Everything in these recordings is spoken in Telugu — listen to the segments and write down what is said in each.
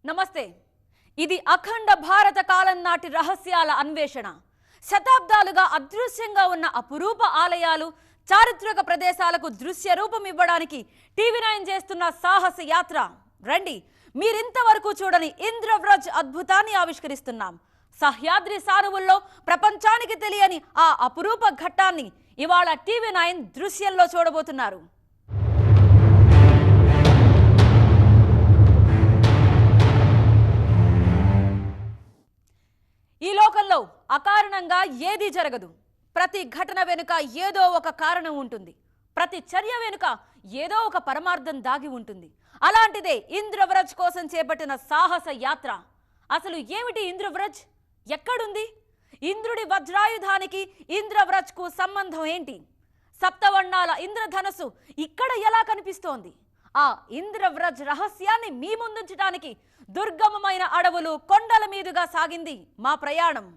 నమస్తే. ఇది అఖండ భారత కాలం నాటి రహస్యాల అన్వేషణ. శతాబ్దాలుగా అదృశ్యంగా ఉన్న అపురూప ఆలయాలు, చారిత్రక ప్రదేశాలకు దృశ్య రూపం ఇవ్వడానికి టీవీ9 చేస్తున్న సాహస యాత్ర. రండి, మీరింతవరకు చూడని ఇంద్రవ్రజ్ అద్భుతాన్ని ఆవిష్కరిస్తున్నాం. సహ్యాద్రి సానువుల్లో ప్రపంచానికి తెలియని ఆ అపురూప ఘట్టాన్ని ఇవాళ టీవీ9 దృశ్యంలో చూడబోతున్నారు. ఈ లోకంలో అకారణంగా ఏదీ జరగదు. ప్రతి ఘటన వెనుక ఏదో ఒక కారణం ఉంటుంది. ప్రతి చర్య వెనుక ఏదో ఒక పరమార్థం దాగి ఉంటుంది. అలాంటిదే ఇంద్రవ్రజ్ కోసం చేపట్టిన సాహస యాత్ర. అసలు ఏమిటి ఇంద్రవ్రజ్? ఎక్కడుంది? ఇంద్రుడి వజ్రాయుధానికి ఇంద్రవ్రజ్కు సంబంధం ఏంటి? సప్తవర్ణాల ఇంద్రధనస్సు ఇక్కడ ఎలా కనిపిస్తోంది? ఆ ఇంద్రవ్రజ్ రహస్యాన్ని మీ ముందుంచడానికి దుర్గమమైన అడవులు, కొండల మీదుగా సాగింది మా ప్రయాణం.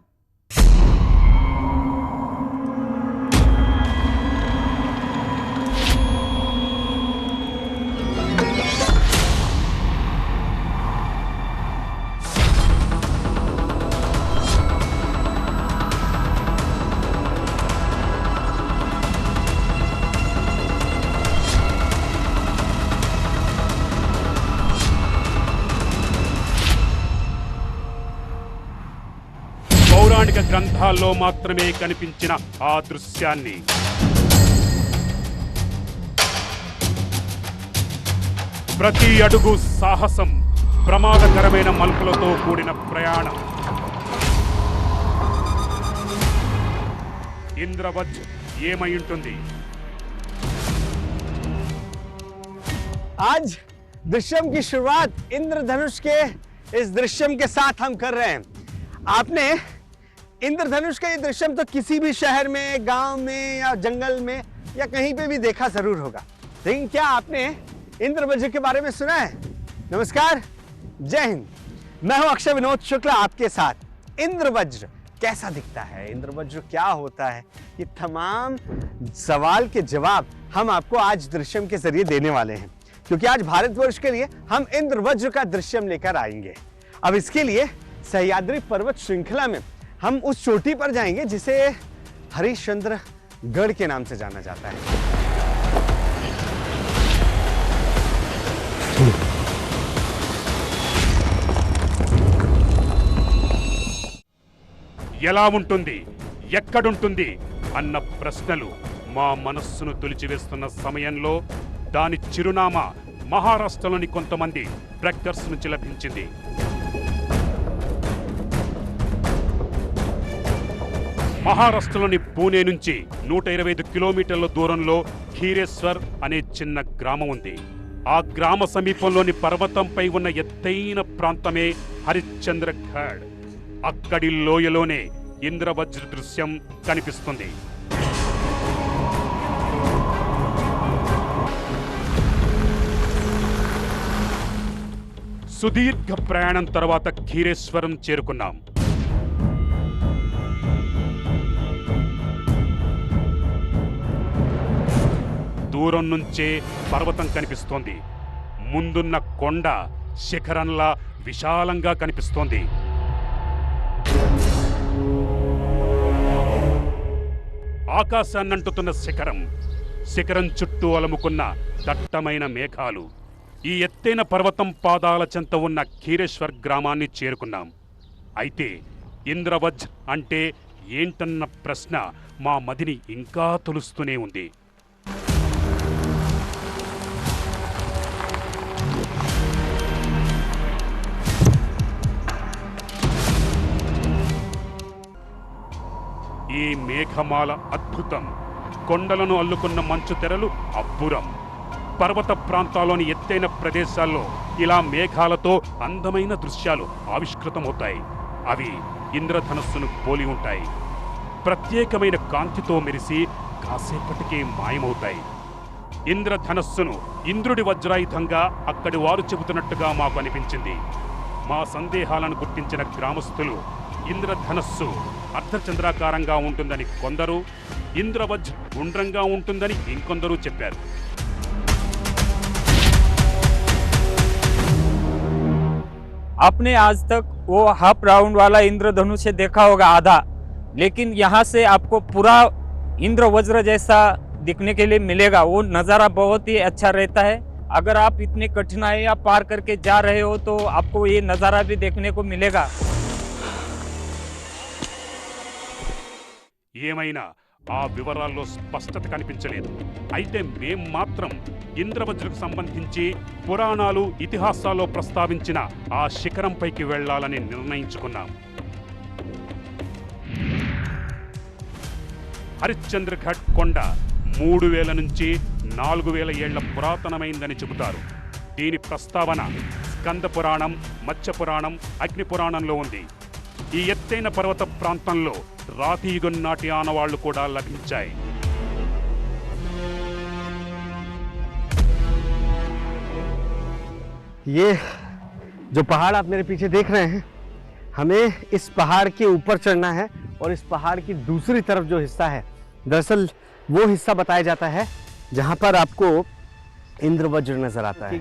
పౌరాణిక గ్రంథాల్లో మాత్రమే కనిపించిన ఆ దృశ్యాన్ని ప్రతి అడుగు సాహసం, ప్రమాదకరమైన మలుపులతో కూడిన ప్రయాణం. ఇంద్రవ్రజ్ ఏమై ఉంటుంది? आज दृश्यम की शुरुआत इंद्रधनुष के इस दृश्यम के साथ हम कर रहे हैं। आपने इंद्रधनुष का ये दृश्यम तो किसी भी शहर में, गांव में या जंगल में या कहीं पे भी देखा जरूर होगा, लेकिन क्या आपने इंद्रवज्र के बारे में सुना है? नमस्कार, जय हिंद। मैं हूं अक्षय विनोद शुक्ला आपके साथ। इंद्रवज्र कैसा दिखता है, इंद्रवज्र क्या होता है, ये तमाम सवाल के जवाब हम आपको आज दृश्यम के जरिए देने वाले हैं, क्योंकि आज भारतवर्ष के लिए हम इंद्रवज्र का दृश्यम लेकर आएंगे। अब इसके लिए सह्याद्री पर्वत श्रृंखला में हम उस चोटी पर जाएंगे जिसे हरिश्चंद्र गढ़ के नाम से जाना जाता है। ఎలా ఉంటుంది, ఎక్కడుంటుంది అన్న ప్రశ్నలు మా మనస్సును తొలిచివేస్తున్న సమయంలో దాని చిరునామా మహారాష్ట్రలోని కొంతమంది ట్రెక్కర్స్ నుంచి లభించింది. మహారాష్ట్రలోని పూణే నుంచి 125 కిలోమీటర్ల దూరంలో ఖీరేశ్వర్ అనే చిన్న గ్రామం ఉంది. ఆ గ్రామ సమీపంలోని పర్వతంపై ఉన్న ఎత్తైన ప్రాంతమే హరిశ్చంద్ర ఘడ్. అక్కడి లోయలోనే ఇంద్రవజ్ర దృశ్యం కనిపిస్తుంది. సుదీర్ఘ ప్రయాణం తర్వాత ఖీరేశ్వరం చేరుకున్నాం. దూరం నుంచే పర్వతం కనిపిస్తోంది. ముందున్న కొండ శిఖరంలా విశాలంగా కనిపిస్తోంది. ఆకాశాన్నంటుతున్న శిఖరం చుట్టూ అలముకున్న దట్టమైన మేఘాలు. ఈ ఎత్తైన పర్వతం పాదాల చెంత ఉన్న ఖీరేశ్వర్ గ్రామాన్ని చేరుకున్నాం. అయితే ఇంద్రవజ్ర అంటే ఏంటన్న ప్రశ్న మా మదిని ఇంకా తొలుస్తూనే ఉంది. ఈ మేఘమాల అద్భుతం, కొండలను అల్లుకున్న మంచు తెరలు అబ్బురం. పర్వత ప్రాంతాల్లోని ఎత్తైన ప్రదేశాల్లో ఇలా మేఘాలతో అందమైన దృశ్యాలు ఆవిష్కృతమవుతాయి. అవి ఇంద్రధనస్సును పోలి ఉంటాయి. ప్రత్యేకమైన కాంతితో మెరిసి కాసేపటికే మాయమవుతాయి. ఇంద్రధనస్సును ఇంద్రుడి వజ్రాయుధంగా అక్కడి వారు చెబుతున్నట్టుగా మాకు అనిపించింది. మా సందేహాలను గుర్తించిన గ్రామస్తులు ఇంద్రధనస్సు అర్ధచంద్రాకారంగా ఉంటుందని కొందరు, ఇంద్రవజ్ర గుండ్రంగా ఉంటుందని ఇంకొందరు చెప్పారు. आपने आज तक वो हाफ राउंड वाला इंद्रधनुष से देखा होगा आधा, लेकिन यहाँ से आपको पूरा इंद्र वज्र जैसा दिखने के लिए मिलेगा। वो नज़ारा बहुत ही अच्छा रहता है। अगर आप इतनी कठिनाइयाँ पार करके जा रहे हो तो आपको ये नज़ारा भी देखने को मिलेगा। ఏమైనా ఆ వివరాల్లో స్పష్టత కనిపించలేదు. అయితే మేం మాత్రం ఇంద్రవజ్రకు సంబంధించి పురాణాలు ఇతిహాసాల్లో ప్రస్తావించిన ఆ శిఖరంపైకి వెళ్ళాలని నిర్ణయించుకున్నాం. హరిశ్చంద్రఘట్ కొండ 3000 నుంచి 4000 ఏళ్ల పురాతనమైందని చెబుతారు. దీని ప్రస్తావన స్కంద పురాణం, మత్స్య పురాణం, అగ్ని పురాణంలో ఉంది. ఈ ఎత్తైన పర్వత ప్రాంతంలో రాతియుగం నాటి ఆనవాళ్లు కూడా లభించాయి. ये जो पहाड़ आप मेरे पीछे देख रहे हैं, हमें इस पहाड़ के ऊपर चढ़ना है और इस पहाड़ की दूसरी तरफ जो हिस्सा है, दरअसल वो हिस्सा बताया जाता है जहां पर आपको इंद्रवज्र नजर आता है।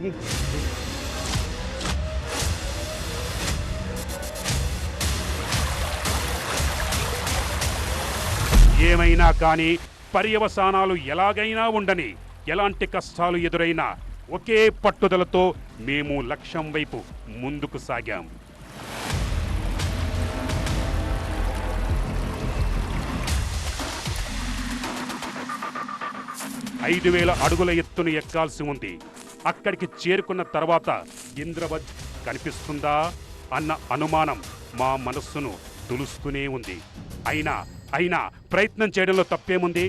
ఏమైనా కానీ పర్యవసానాలు ఎలాగైనా ఉండని, ఎలాంటి కష్టాలు ఎదురైనా ఒకే పట్టుదలతో మేము లక్ష్యం వైపు ముందుకు సాగాం. ఐదు 5000 అడుగుల ఎత్తును ఎక్కాల్సి ఉంది. అక్కడికి చేరుకున్న తర్వాత ఇంద్రవజ్ కనిపిస్తుందా అన్న అనుమానం మా మనస్సును తులుస్తూనే ఉంది. అయినా ప్రయత్నం చేయడంలో తప్పేముంది?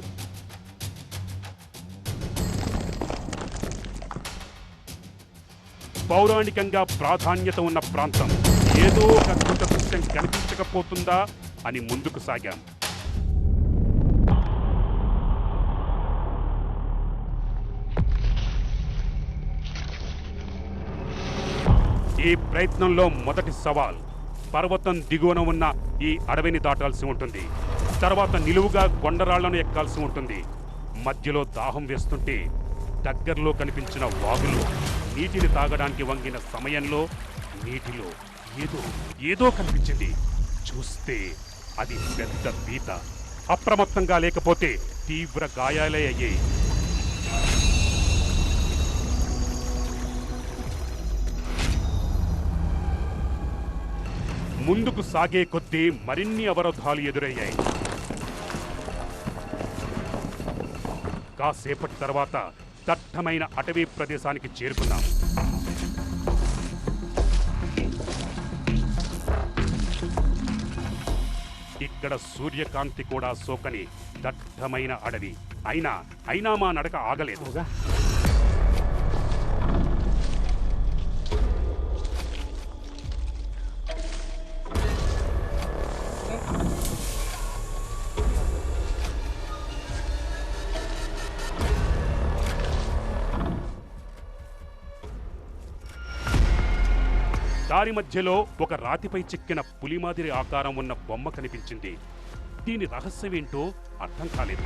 పౌరాణికంగా ప్రాధాన్యత ఉన్న ప్రాంతం, ఏదో ఒక అద్భుత దృశ్యం కనిపించకపోతుందా అని ముందుకు సాగాం. ఈ ప్రయత్నంలో మొదటి సవాల్, పర్వతం దిగువన ఉన్న ఈ అడవిని దాటాల్సి ఉంటుంది. తర్వాత నిలువుగా కొండరాళ్లను ఎక్కాల్సి ఉంటుంది. మధ్యలో దాహం వేస్తుంటే దగ్గరలో కనిపించిన వాగులో నీటిని తాగడానికి వంగిన సమయంలో నీటిలో ఏదో కనిపించింది. చూస్తే అది పెద్ద పీత. అప్రమత్తంగా లేకపోతే తీవ్ర గాయాలే అయ్యాయి. ముందుకు సాగే కొద్దీ మరిన్ని అవరోధాలు ఎదురయ్యాయి. కాసేపటి తర్వాత దట్టమైన అటవీ ప్రదేశానికి చేరుకున్నాం. ఇక్కడ సూర్యకాంతి కూడా సోకని దట్టమైన అడవి. అయినా మా నడక ఆగలేదు. దారి మధ్యలో ఒక రాతిపై చెక్కిన పులి మాదిరి ఆకారం ఉన్న బొమ్మ కనిపించింది. దీని రహస్యమేంటో అర్థం కాలేదు.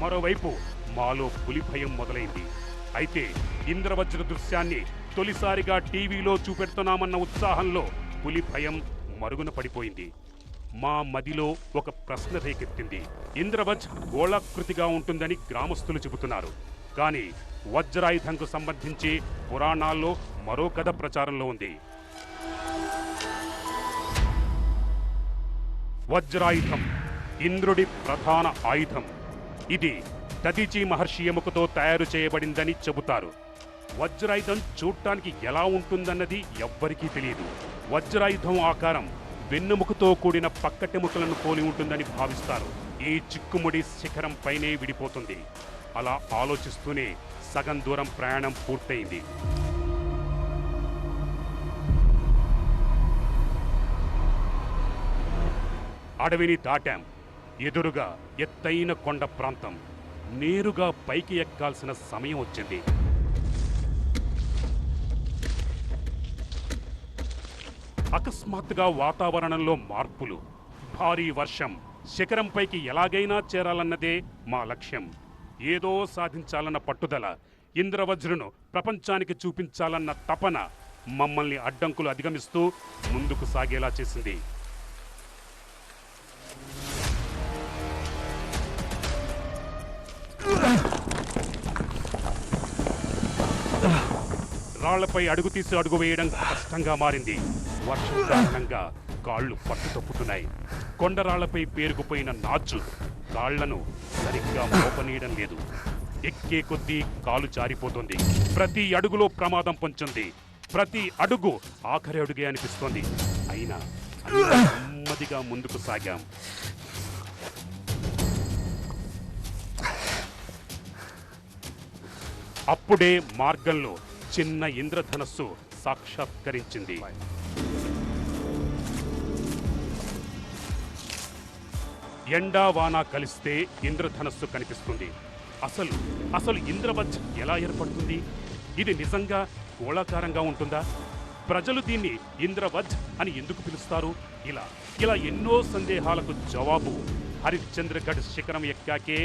మరోవైపు మాలో పులి భయం మొదలైంది. అయితే ఇంద్రవజ్ర దృశ్యాన్ని తొలిసారిగా టీవీలో చూపెడుతున్నామన్న ఉత్సాహంలో పులి భయం మరుగున పడిపోయింది. మా మదిలో ఒక ప్రశ్న రేకెత్తింది. ఇంద్రవజ్ గోళాకృతిగా ఉంటుందని గ్రామస్తులు చెబుతున్నారు. కానీ వజ్రాయుధంకు సంబంధించి పురాణాల్లో మరో కథ ప్రచారంలో ఉంది. వజ్రాయుధం ఇంద్రుడి ప్రధాన ఆయుధం. ఇది దదీచి మహర్షి ఎముకతో తయారు చేయబడిందని చెబుతారు. వజ్రాయుధం చూడటానికి ఎలా ఉంటుందన్నది ఎవ్వరికీ తెలియదు. వజ్రాయుధం ఆకారం వెన్నెముకతో కూడిన పక్కటెముకలను పోలి ఉంటుందని భావిస్తారు. ఈ చిక్కుముడి శిఖరం పైనే విడిపోతుంది. అలా ఆలోచిస్తూనే సగం దూరం ప్రయాణం పూర్తయింది. అడవిని దాటాం. ఎదురుగా ఎత్తైన కొండ ప్రాంతం. నేరుగా పైకి ఎక్కాల్సిన సమయం వచ్చింది. అకస్మాత్తుగా వాతావరణంలో మార్పులు. భారీ వర్షం. శిఖరంపైకి ఎలాగైనా చేరాలన్నదే మా లక్ష్యం. ఏదో సాధించాలన్న పట్టుదల ఇంద్రవజ్రను ప్రపంచానికి చూపించాలన్న తపన మమ్మల్ని అడ్డంకులు అధిగమిస్తూ ముందుకు సాగేలా చేసింది. రాళ్లపై అడుగు తీసి అడుగు వేయడం కష్టంగా మారింది. వర్షం కారణంగా కాళ్ళు పట్టుతప్పుతున్నాయి. కొండరాళ్లపై పేరుకుపోయిన నాచు కాళ్లను సరిగ్గా మోపనీయడం లేదు. ఎక్కే కొద్దీ కాలు జారిపోతుంది. ప్రతి అడుగులో ప్రమాదం పొంచుంది. ప్రతి అడుగు ఆఖరి అడుగే అనిపిస్తోంది. అయినా నెమ్మదిగా ముందుకు సాగాం. అప్పుడే మార్గంలో చిన్న ఇంద్రధనస్సు సాక్షాత్కరించింది. ఎండా వాన కలిస్తే ఇంద్రధనస్సు కనిపిస్తుంది. అసలు ఇంద్రవజ్ర ఎలా ఏర్పడుతుంది? ఇది నిజంగా గోళాకారంగా ఉంటుందా? ప్రజలు దీన్ని ఇంద్రవజ్ర అని ఎందుకు పిలుస్తారు? ఇలా ఎన్నో సందేహాలకు జవాబు హరిశ్చంద్రగఢ్ శిఖరం ఎక్కాకే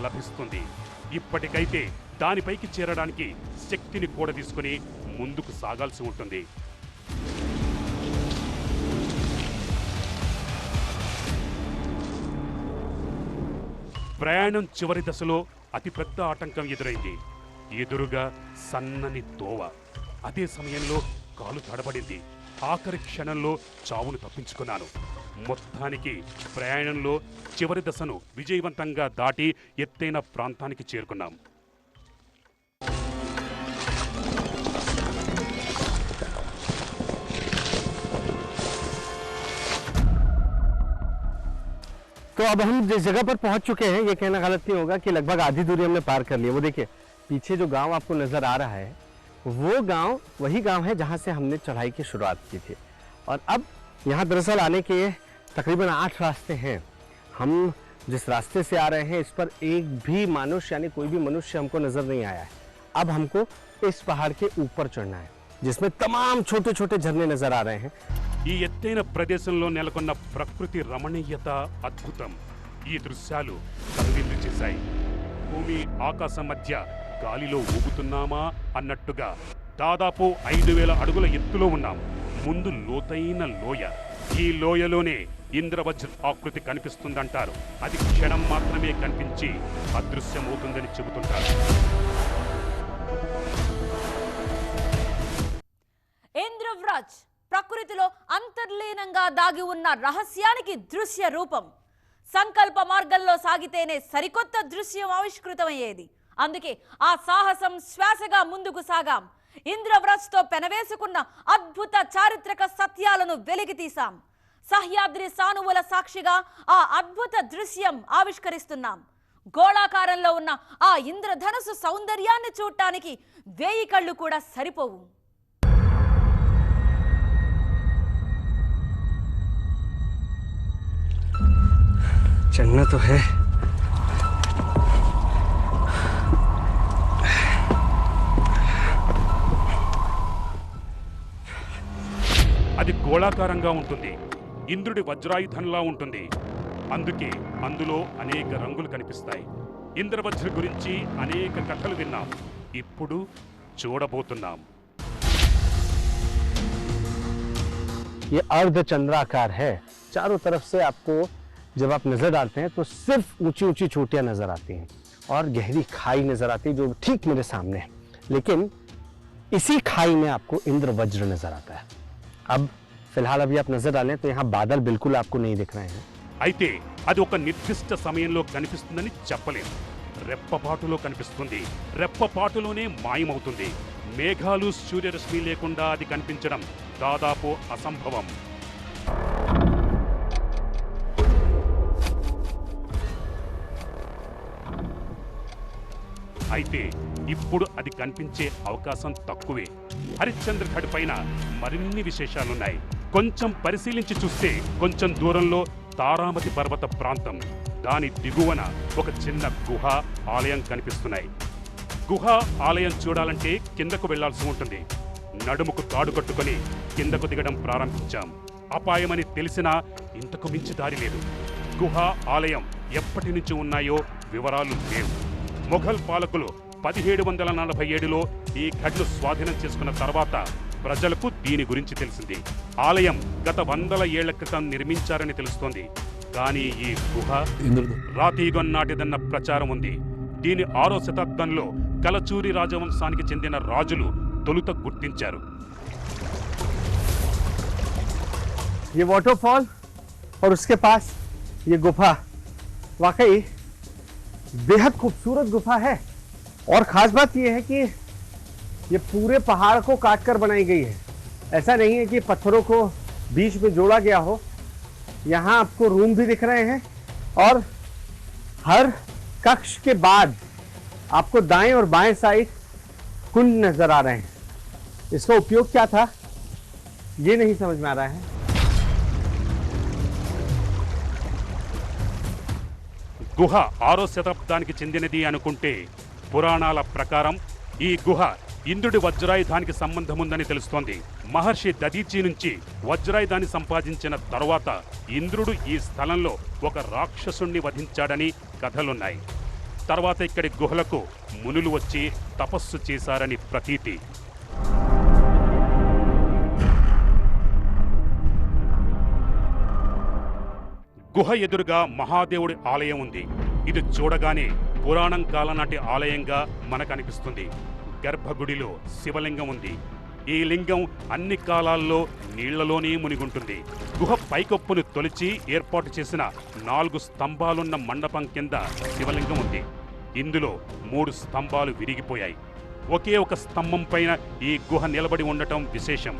లభిస్తుంది. ఇప్పటికైతే దానిపైకి చేరడానికి శక్తిని కూడా తీసుకుని ముందుకు సాగాల్సి ఉంటుంది. ప్రయాణం చివరి దశలో అతిపెద్ద ఆటంకం ఎదురైంది. ఎదురుగా సన్నని తోవ. అదే సమయంలో కాలు తడబడింది. ఆఖరి క్షణంలో చావును తప్పించుకున్నాను. మొత్తానికి ప్రయాణంలో చివరి దశను విజయవంతంగా దాటి ఎత్తైన ప్రాంతానికి చేరుకున్నాం. तो अब हम जिस जगह पर पहुंच चुके हैं, ये कहना गलत नहीं होगा कि लगभग आधी दूरी हमने पार कर ली है। वो देखिए पीछे जो गांव आपको नजर आ रहा है, वो गांव वही गांव है जहां से हमने चढ़ाई की शुरुआत की थी। और अब यहाँ दरअसल आने के तकरीबन 8 रास्ते हैं। हम जिस रास्ते से आ रहे हैं, इस पर एक भी मनुष्य यानी कोई भी मनुष्य हमको नजर नहीं आया है। अब हमको इस पहाड़ के ऊपर चढ़ना है, जिसमें तमाम छोटे छोटे झरने नजर आ रहे हैं। ఈ ఎత్తైన ప్రదేశంలో నెలకొన్న ప్రకృతి రమణీయత అద్భుతం. ఈ దృశ్యాలు కనువిందు చేశాయి. భూమి ఆకాశం మధ్య గాలిలో ఊగుతున్నామా అన్నట్టుగా దాదాపు 5000 అడుగుల ఎత్తులో ఉన్నాం. ముందు లోతైన లోయ. ఈ లోయలోనే ఇంద్రవజ్ర ఆకృతి కనిపిస్తుందంటారు. అది క్షణం మాత్రమే కనిపించి అదృశ్యమవుతుందని చెబుతుంటారు. ఇంద్రవ్రజ్ ప్రకృతిలో అంతర్లీనంగా దాగి ఉన్న రహస్యానికి దృశ్య రూపం. సంకల్ప మార్గంలో సాగితేనే సరికొత్త దృశ్యం ఆవిష్కృతమయ్యేది. అందుకే ఆ సాహసం శ్వాసగా ముందుకు సాగాం. ఇంద్రవ్రజ్తో పెనవేసుకున్న అద్భుత చారిత్రక సత్యాలను వెలికి తీశాం. సహ్యాద్రి సానువుల సాక్షిగా ఆ అద్భుత దృశ్యం ఆవిష్కరిస్తున్నాం. గోళాకారంలో ఉన్న ఆ ఇంద్రధనుసు సౌందర్యాన్ని చూడటానికి 1000 కళ్ళు కూడా సరిపోవు. चढ़ना तो है। అది గోళాకారంగా ఉంటుంది. ఇంద్రుడి వజ్రాయుధంలా ఉంటుంది. అందుకే అందులో అనేక రంగులు కనిపిస్తాయి. ఇంద్రవజ్ర గురించి అనేక కథలు విన్నాం. ఇప్పుడు చూడబోతున్నాం. ये अर्ध चंद्राकार है। चारों तरफ से आपको जब आप नजर डालते हैं तो सिर्फ ऊंची ऊंची चोटियां नजर आती हैं और गहरी खाई नजर आती है जो ठीक मेरे सामने है। लेकिन इसी खाई में आपको इंद्रवज्र नजर आता है। अब फिलहाल अभी आप नजर डालें तो यहाँ बादल बिल्कुल आपको नहीं दिख रहे हैं। అయితే అది ఒక నిర్దిష్ట సమయంలో కనిపిస్తుందని చెప్పలేం. రెప్పపాటులో కనిపిస్తుంది. రెప్పపాటులోనే మాయమవుతుంది. మేఘాలు సూర్యరశ్మి లేకుండా అది కనిపించడం దాదాపు అసంభవం. అయితే ఇప్పుడు అది కనిపించే అవకాశం తక్కువే. హరిశ్చంద్రగఢ్ పైన మరిన్ని విశేషాలున్నాయి. కొంచెం పరిశీలించి చూస్తే కొంచెం దూరంలో తారామతి పర్వత ప్రాంతం, దాని దిగువన ఒక చిన్న గుహ ఆలయం కనిపిస్తున్నాయి. గుహ ఆలయం చూడాలంటే కిందకు వెళ్లాల్సి ఉంటుంది. నడుముకు తాడు కట్టుకొని కిందకు దిగడం ప్రారంభించాం. అపాయమని తెలిసినా ఇంతకు మించి దారి లేదు. గుహ ఆలయం ఎప్పటి నుంచి ఉన్నాయో వివరాలు లేవు. మొఘల్ పాలకులు 1747లో ఈ గడ్లు స్వాధీనం చేసుకున్న తర్వాత ప్రజలకు దీని గురించి తెలిసింది. ఆలయం గత 100 ఏళ్ల క్రితం నిర్మించారని తెలుస్తోంది. కానీ ఈ గుహ రాతియుగం నాటిదన్న ప్రచారం ఉంది. దీని 6వ శతాబ్దంలో కలచూరి రాజవంశానికి చెందిన రాజులు తొలుత గుర్తించారు. ये वाटरफॉल और उसके पास ये गुफा वाकई बेहद खूबसूरत गुफा है। और खास बात यह है कि ये पूरे पहाड़ को काटकर बनाई गई है। ऐसा नहीं है कि पत्थरों को बीच में जोड़ा गया हो। यहाँ आपको रूम भी दिख रहे हैं और हर कक्ष के बाद आपको दाएं और बाएं साइड कुंड नजर आ रहे हैं। इसका उपयोग क्या था ये नहीं समझ में आ रहा है। గుహ 6వ శతాబ్దానికి చెందినది అనుకుంటే పురాణాల ప్రకారం ఈ గుహ ఇంద్రుడి వజ్రాయుధానికి సంబంధం ఉందని తెలుస్తోంది. మహర్షి దదీచి నుంచి వజ్రాయుధాన్ని సంపాదించిన తరువాత ఇంద్రుడు ఈ స్థలంలో ఒక రాక్షసుణ్ణి వధించాడని కథలున్నాయి. తర్వాత ఇక్కడి గుహలకు మునులు వచ్చి తపస్సు చేశారని ప్రతీతి. గుహ ఎదురుగా మహాదేవుడి ఆలయం ఉంది. ఇది చూడగానే పురాణం కాలం నాటి ఆలయంగా మనకనిపిస్తుంది. గర్భగుడిలో శివలింగం ఉంది. ఈ లింగం అన్ని కాలాల్లో నీళ్లలోనే మునిగుంటుంది. గుహ పైకప్పును తొలిచి ఏర్పాటు చేసిన 4 స్తంభాలున్న మండపం కింద శివలింగం ఉంది. ఇందులో 3 స్తంభాలు విరిగిపోయాయి. ఒకే ఒక స్తంభం పైన ఈ గుహ నిలబడి ఉండటం విశేషం.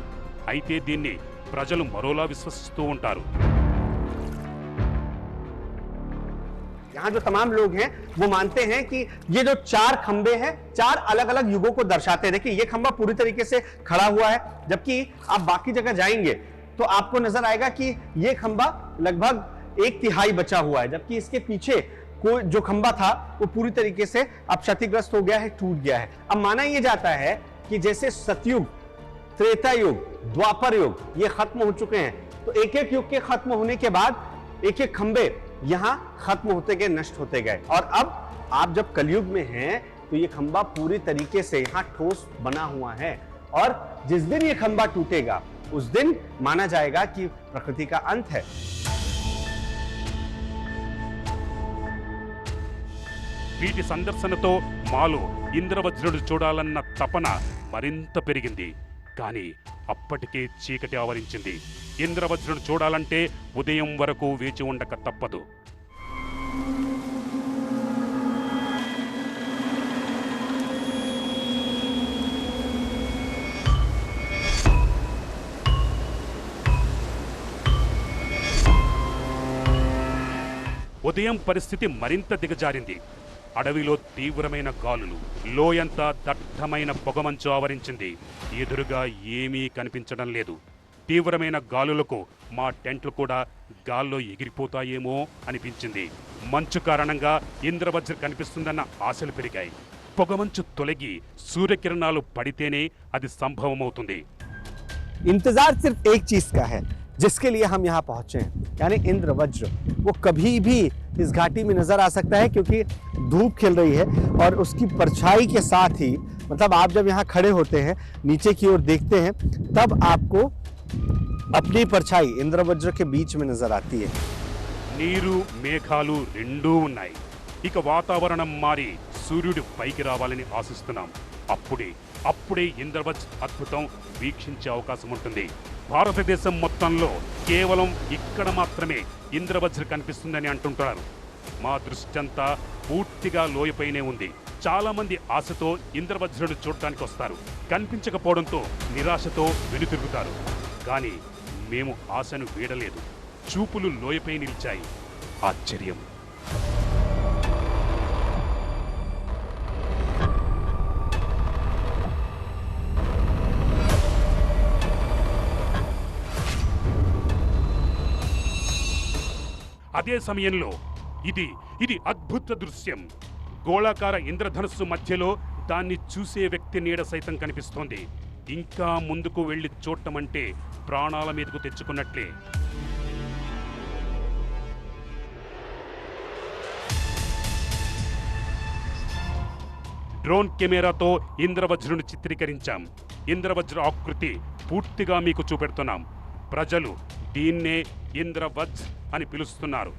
అయితే దీన్ని ప్రజలు మరోలా విశ్వసిస్తూ ఉంటారు. यहाँ जो तमाम लोग हैं वो मानते हैं कि ये जो 4 खंबे हैं 4 अलग अलग युगों को दर्शाते हैं। देखिए ये खंबा पूरी तरीके से खड़ा हुआ है, जबकि आप बाकी जगह जाएंगे तो आपको नजर आएगा कि ये खंबा लगभग 1/3 बचा हुआ है, जबकि इसके पीछे कोई जो खंबा था वो पूरी तरीके से अब क्षतिग्रस्त हो गया है, टूट गया है। अब माना यह जाता है कि जैसे सतयुग, त्रेता युग, द्वापर युग ये खत्म हो चुके हैं, तो एक एक युग के खत्म होने के बाद एक एक खंबे यहां खत्म होते गए, नष्ट होते गए। और अब आप जब कलयुग में हैं तो ये खंबा पूरी तरीके से यहां ठोस बना हुआ है, और जिस दिन ये खंबा टूटेगा उस दिन माना जाएगा कि प्रकृति का अंत है। వీటి సందర్శనతో మాలో ఇంద్రవజ్రుడు చూడాలన్న తపన మరింత పెరిగింది. కానీ అప్పటికే చీకటి ఆవరించింది. ఇంద్రవజ్రుడు చూడాలంటే ఉదయం వరకు వేచి ఉండక తప్పదు. ఉదయం పరిస్థితి మరింత దిగజారింది. అడవిలో తీవ్రమైన గాలులు, లోయంతా దట్టమైన పొగమంచు ఆవరించింది. ఎదురుగా ఏమీ కనిపించడం లేదు. తీవ్రమైన గాలులకు మా టెంట్లు కూడా గాల్లో ఎగిరిపోతాయేమో అనిపించింది. మంచు కారణంగా ఇంద్రవజ్ర కనిపిస్తుందన్న ఆశలు పెరిగాయి. పొగమంచు తొలగి సూర్యకిరణాలు పడితేనే అది సంభవమవుతుంది. इंतजार सिर्फ एक चीज का है जिसके लिए हम यहाँ पहुंचे हैं, यानी इंद्र वज्र। वो कभी भी इस घाटी में नजर आ सकता है क्योंकि धूप खिल रही है, और उसकी परछाई के साथ ही, मतलब आप जब यहाँ खड़े होते हैं नीचे की ओर देखते हैं तब आपको अपनी परछाई इंद्र वज्र के बीच में नजर आती है। నీరు మేఘాలు రెండూ ఉన్నాయి. ఇక వాతావరణం మారి సూర్యుడు పైకి రావాలని ఆశిస్తున్నాం. అప్పుడే ఇంద్రవజ్ర అద్భుతం వీక్షించే అవకాశం ఉంటుంది. భారతదేశం మొత్తంలో కేవలం ఇక్కడ మాత్రమే ఇంద్రవజ్ర కనిపిస్తుందని అంటుంటారు. మా దృష్టి అంతా పూర్తిగా లోయపైనే ఉంది. చాలా మంది ఆశతో ఇంద్రవజ్రుడు చూడటానికి వస్తారు. కనిపించకపోవడంతో నిరాశతో వెనుతిరుగుతారు. కానీ మేము ఆశను వీడలేదు. చూపులు లోయపై నిలిచాయి. ఆశ్చర్యం. అదే సమయంలో ఇది అద్భుత దృశ్యం. గోళాకార ఇంద్రధనుస్సు మధ్యలో దాన్ని చూసే వ్యక్తి నీడ సైతం కనిపిస్తోంది. ఇంకా ముందుకు వెళ్ళి చూడటమంటే ప్రాణాల మీదకు తెచ్చుకున్నట్లే. డ్రోన్ కెమెరాతో ఇంద్రవజ్రుని చిత్రీకరించాం. ఇంద్రవజ్ర ఆకృతి పూర్తిగా మీకు చూపెడుతున్నాం. ప్రజలు దీన్నే ఇంద్రవజ్ర అని పిలుస్తున్నారు.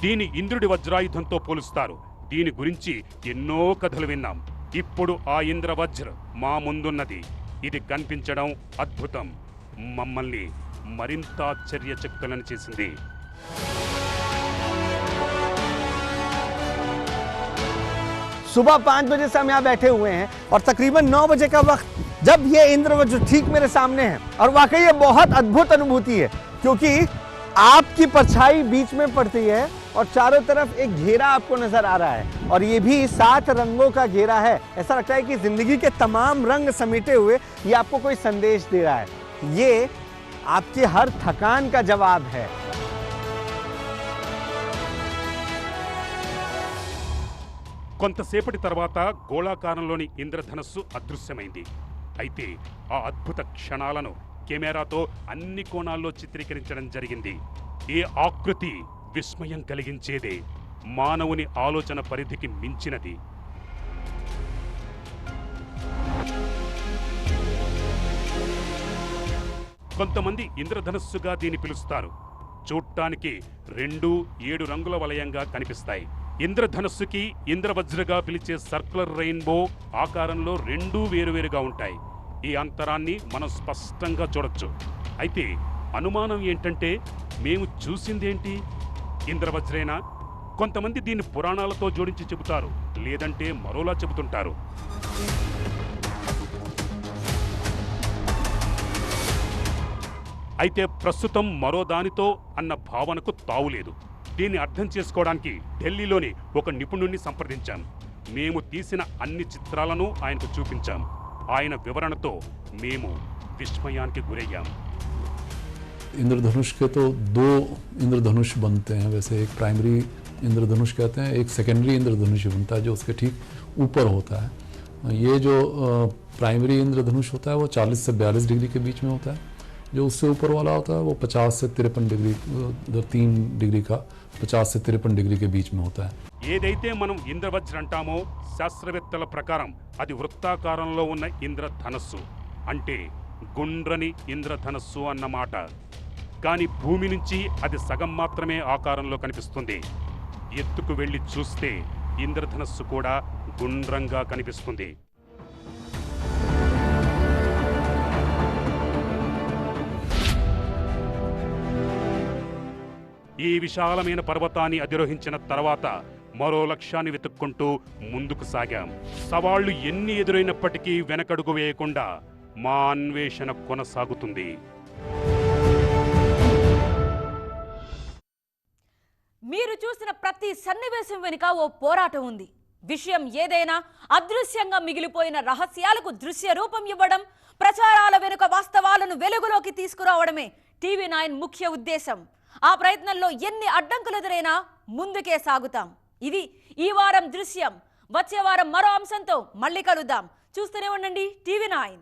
దీని ఇంద్రుడి వజ్రాయుధంతో పోలుస్తారు. దీని గురించి ఎన్నో కథలు విన్నాం. ఇప్పుడు ఆ ఇంద్రవజ్ర మా ముందున్నది. ఇది కనిపించడం అద్భుతం. మమ్మల్ని మరింత ఆశ్చర్యచకితులను చేసింది. सुबह 5 बजे से हम यहाँ बैठे हुए हैं और तकरीबन 9 बजे का वक्त जब ये इंद्रवज्र ठीक मेरे सामने है, और वाकई ये बहुत अद्भुत अनुभूति है क्योंकि आपकी परछाई बीच में पड़ती है और चारों तरफ एक घेरा आपको नजर आ रहा है, और ये भी 7 रंगों का घेरा है. ऐसा लगता है कि जिंदगी के तमाम रंग समेटे हुए ये आपको कोई संदेश दे रहा है. ये आपके हर थकान का जवाब है. కొంతసేపటి తర్వాత గోళాకారంలోని ఇంద్రధనస్సు అదృశ్యమైంది. అయితే ఆ అద్భుత క్షణాలను కెమెరాతో అన్ని కోణాల్లో చిత్రీకరించడం జరిగింది. ఈ ఆకృతి విస్మయం కలిగించేదే. మానవుని ఆలోచన పరిధికి మించినది. కొంతమంది ఇంద్రధనస్సుగా దీన్ని పిలుస్తారు. చూడటానికి 7 రంగుల వలయంగా కనిపిస్తాయి. ఇంద్రధనస్సుకి ఇంద్రవజ్రగా పిలిచే సర్కులర్ రెయిన్బో ఆకారంలో 2 వేరువేరుగా ఉంటాయి. ఈ అంతరాన్ని మనం స్పష్టంగా చూడొచ్చు. అయితే అనుమానం ఏంటంటే, మేము చూసిందేంటి? ఇంద్రవజ్రేనా? కొంతమంది దీన్ని పురాణాలతో జోడించి చెబుతారు, లేదంటే మరోలా చెబుతుంటారు. అయితే ప్రస్తుతం మరో దానితో అన్న భావనకు తావులేదు. దీన్ని అర్థం చేసుకోవడానికి ఢిల్లీలోని ఒక నిపుణుణ్ణి సంప్రదించాం. మేము తీసిన అన్ని చిత్రాలను ఆయనకు చూపించాం. ఆయన వివరణతో మేము విస్మయానికి గురయ్యాం. इंद्रधनुष के तो 2 इंद्रधनुष बनते हैं. वैसे एक प्राइमरी इंद्रधनुष कहते हैं, एक सेकेंडरी इंद्रधनुष बनता है जो उसके ठीक ऊपर होता है. ये जो प्राइमरी इंद्रधनुष होता है वो 40 से 42 डिग्री के बीच में होता है. जो उससे ऊपर वाला होता है वो 50 से 53 डिग्री, 3 डिग्री का 50 से 53 डिग्री के बीच में होता है. ఏదైతే మనం ఇంద్రవజ్ర అంటామో, శాస్త్రవేత్తల ప్రకారం అది వృత్తాకారంలో ఉన్న ఇంద్రధనస్సు, అంటే గుండ్రని ఇంద్రధనస్సు అన్నమాట. కానీ భూమి నుంచి అది సగం మాత్రమే ఆకారంలో కనిపిస్తుంది. ఎత్తుకు వెళ్ళి చూస్తే ఇంద్రధనస్సు కూడా గుండ్రంగా కనిపిస్తుంది. ఈ విశాలమైన పర్వతాన్ని అధిరోహించిన తర్వాత మరో లక్ష్యాన్ని వెతుక్కుంటూ ముందుకు సాగాం. సవాళ్లు ఎన్ని ఎదురైనప్పటికీ వెనకడుగు వేయకుండా మా అన్వేషణ కొనసాగుతుంది. మీరు చూసిన ప్రతి సన్నివేశం వెనుక ఓ పోరాటం ఉంది. విషయం ఏదైనా అదృశ్యంగా మిగిలిపోయిన రహస్యాలకు దృశ్య రూపం ఇవ్వడం, ప్రచారాల వెనుక వాస్తవాలను వెలుగులోకి తీసుకురావడమే TV9 ముఖ్య ఉద్దేశం. ఆ ప్రయత్నంలో ఎన్ని అడ్డంకులు ఎదురైనా ముందుకే సాగుతాం. ఇది ఈ వారం దృశ్యం. వచ్చే వారం మరో అంశంతో మళ్ళీ కలుద్దాం. చూస్తూనే ఉండండి TV9.